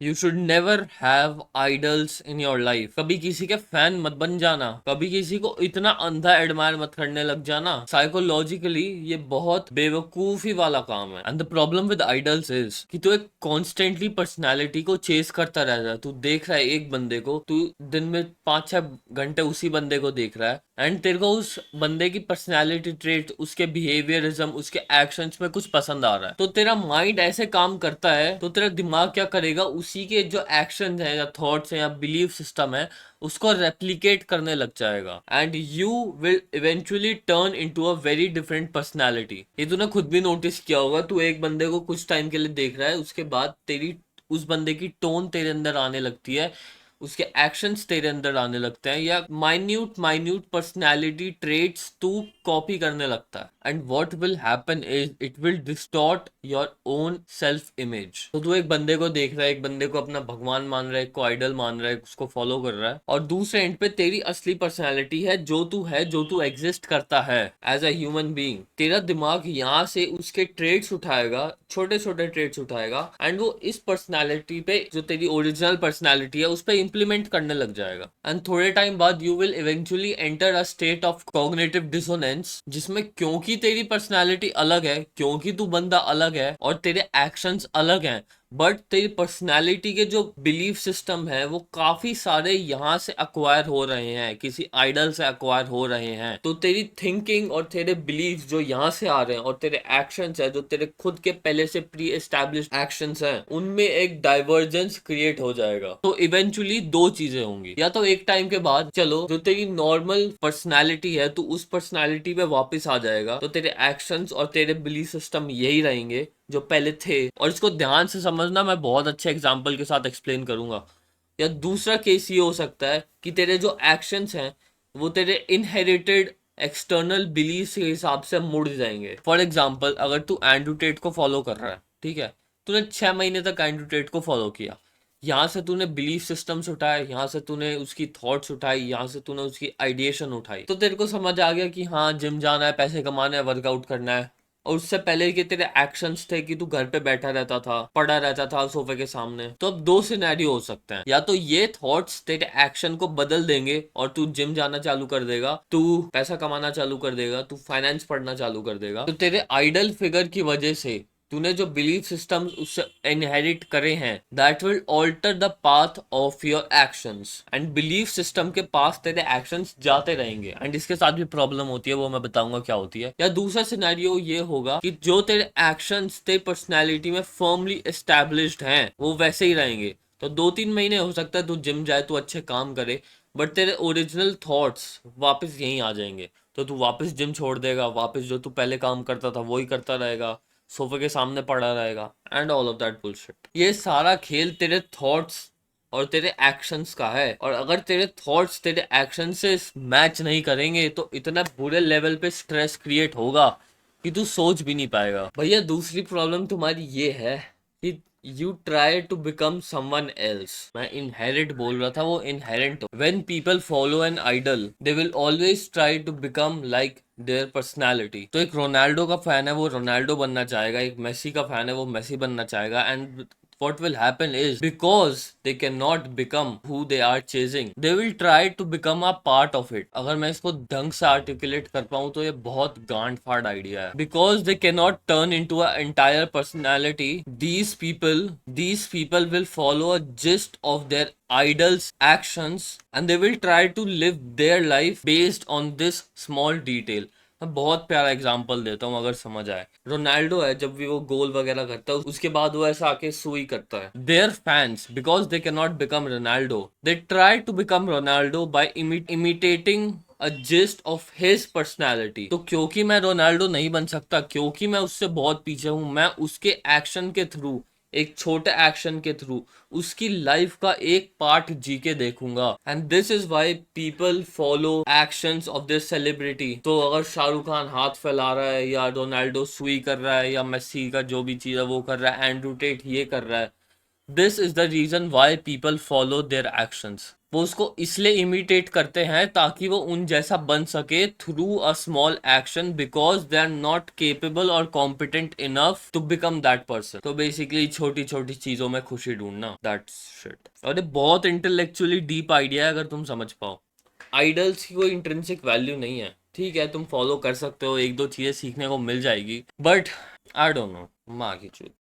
You should never have idols in your life. कभी किसी के फैन मत बन जाना, कभी किसी को इतना अंधा एडमायर मत करने लग जाना। साइकोलॉजिकली ये बहुत बेवकूफी वाला काम है। And the problem with idols is कि तू एक कॉन्स्टेंटली पर्सनैलिटी को चेस करता रहता है। तू देख रहा है एक बंदे को, तू दिन में 5-6 घंटे उसी बंदे को देख रहा है, एंड तेरे को उस बंदे की पर्सनैलिटी ट्रेट, उसके बिहेवियरिज्म, उसके एक्शंस में कुछ पसंद आ रहा है, तो तेरा माइंड ऐसे काम करता है, तो तेरा दिमाग क्या करेगा, उसी के जो एक्शन है या थॉट्स है या बिलीफ सिस्टम है उसको रेप्लिकेट करने लग जाएगा, and you will eventually turn into a very different personality. ये तूने खुद भी नोटिस किया होगा, तू एक बंदे को कुछ टाइम के लिए देख रहा है, उसके बाद तेरी उस बंदे की टोन तेरे अंदर आने लगती है, उसके एक्शंस तेरे अंदर आने लगते हैं, या माइन्यूट माइन्यूट पर्सनैलिटी ट्रेट्स तू कॉपी करने लगता है। And what will happen is it will distort your own self image. तो तू एक बंदे को देख रहा है, एक बंदे को अपना भगवान मान रहा है, एक को आइडल मान रहा है, उसको फॉलो कर रहा है, और दूसरे एंड पे तेरी असली पर्सनैलिटी है, जो तू एग्जिस्ट करता है एज अ ह्यूमन बीइंग। तेरा दिमाग यहाँ से उसके ट्रेट्स उठाएगा, छोटे छोटे ट्रेट्स उठाएगा, एंड वो इस पर्सनैलिटी पे, जो तेरी ओरिजिनल पर्सनैलिटी है, उस पर इंप्लीमेंट करने लग जाएगा। एंड थोड़े टाइम बाद you will eventually enter a state of cognitive dissonance, जिसमें क्योंकि तेरी पर्सनैलिटी अलग है, क्योंकि तू बंदा अलग है और तेरे एक्शंस अलग हैं, बट तेरी पर्सनैलिटी के जो बिलीफ सिस्टम है वो काफी सारे यहाँ से अक्वायर हो रहे हैं, किसी आइडल से अक्वायर हो रहे हैं। तो तेरी थिंकिंग और तेरे बिलीफ जो यहाँ से आ रहे हैं, और तेरे एक्शंस है जो तेरे खुद के पहले से प्री एस्टैब्लिश्ड एक्शंस हैं, उनमें एक डाइवर्जेंस क्रिएट हो जाएगा। तो इवेंचुअली दो चीजें होंगी, या तो एक टाइम के बाद चलो जो तेरी नॉर्मल पर्सनैलिटी है, तू उस पर्सनैलिटी पे वापस आ जाएगा, तो तेरे एक्शंस और तेरे बिलीफ सिस्टम यही रहेंगे जो पहले थे। और इसको ध्यान से समझना, मैं बहुत अच्छे एग्जाम्पल के साथ एक्सप्लेन करूंगा। या दूसरा केस ये हो सकता है कि तेरे जो एक्शंस हैं वो तेरे इनहेरिटेड एक्सटर्नल बिलीफ के हिसाब से मुड़ जाएंगे। फॉर एग्जाम्पल, अगर तू एंड्रू टेट को फॉलो कर रहा है, ठीक है, तूने 6 महीने तक एंड्रू टेट को फॉलो किया, यहाँ से तूने बिलीफ सिस्टम्स उठाए, यहाँ से तूने उसकी थॉट्स उठाई, यहाँ से तूने उसकी आइडिएशन उठाई, तो तेरे को समझ आ गया कि हाँ, जिम जाना है, पैसे कमाना है, वर्कआउट करना है। और उससे पहले के तेरे एक्शंस थे कि तू घर पे बैठा रहता था, पड़ा रहता था सोफे के सामने। तो अब दो सिनेरियो हो सकते हैं, या तो ये थॉट्स तेरे एक्शन को बदल देंगे और तू जिम जाना चालू कर देगा, तू पैसा कमाना चालू कर देगा, तू फाइनेंस पढ़ना चालू कर देगा। तो तेरे आइडल फिगर की वजह से तूने जो बिलीफ सिस्टम उससे इनहेरिट करे हैं, that will alter the path of your actions, and belief system के पास तेरे एक्शंस जाते रहेंगे। एंड इसके साथ भी प्रॉब्लम होती है, वो मैं बताऊंगा क्या होती है। या दूसरा सिनेरियो ये होगा कि जो तेरे एक्शंस तेरी पर्सनैलिटी में फर्मली एस्टैब्लिश्ड हैं वो वैसे ही रहेंगे। तो 2-3 महीने हो सकता है तू जिम जाए, तू अच्छे काम करे, बट तेरे ओरिजिनल थॉट्स वापस यहीं आ जाएंगे। तो तू वापस जिम छोड़ देगा, वापस जो तू पहले काम करता था वही करता रहेगा, सोफे के सामने पड़ा रहेगा, and all of that bullshit. ये सारा खेल तेरे थॉट्स और तेरे एक्शंस का है, और अगर तेरे थॉट्स तेरे एक्शन से मैच नहीं करेंगे तो इतना बुरे लेवल पे स्ट्रेस क्रिएट होगा कि तू सोच भी नहीं पाएगा। भैया दूसरी प्रॉब्लम तुम्हारी ये है कि you try to become someone else. मैं इनहेरिट बोल रहा था, वो inherent. When people follow an idol they will always try to become like their personality. तो एक रोनाल्डो का फैन है, वो रोनाल्डो बनना चाहेगा, एक मेसी का फैन है, वो मेसी बनना चाहेगा, and what will happen is, because they cannot become who they are chasing, they will try to become a part of it। अगर मैं इसको ढंग से आर्टिकुलेट कर पाऊं तो ये बहुत गांड फाड़ आइडिया है। because they cannot turn into a entire personality, these people will follow a gist of their idols actions, and they will try to live their life based on this small detail। मैं बहुत प्यारा example देता हूँ अगर समझ आए। Ronaldo है, जब भी वो गोल वगैरह करता है उसके बाद वो ऐसा आके सुई करता है। Their fans, because they can not become Ronaldo, they try to become Ronaldo by imitating a gist of his personality. तो क्योंकि मैं रोनाल्डो नहीं बन सकता, क्योंकि मैं उससे बहुत पीछे हूं, मैं उसके एक्शन के थ्रू, एक छोटे एक्शन के थ्रू उसकी लाइफ का एक पार्ट जी के देखूंगा। And this is why people follow actions of this celebrity. तो अगर शाहरुख खान हाथ फैला रहा है, या रोनाल्डो सुई कर रहा है, या मेसी का जो भी चीज है वो कर रहा है, एंड्रू टेट ये कर रहा है, this is the reason why people follow their actions. वो उसको इसलिए इमिटेट करते हैं ताकि वो उन जैसा बन सके through a small action, because they are not capable और competent enough to become that person. तो बेसिकली छोटी छोटी चीजों में खुशी ढूंढना, दैट्स शिट। और ये बहुत इंटेलेक्चुअली डीप आइडिया है अगर तुम समझ पाओ। आइडल्स की कोई इंट्रिंसिक वैल्यू नहीं है, ठीक है तुम फॉलो कर सकते हो, एक दो चीजें सीखने को मिल जाएगी, बट आई डोंट नो, माँ की चूत।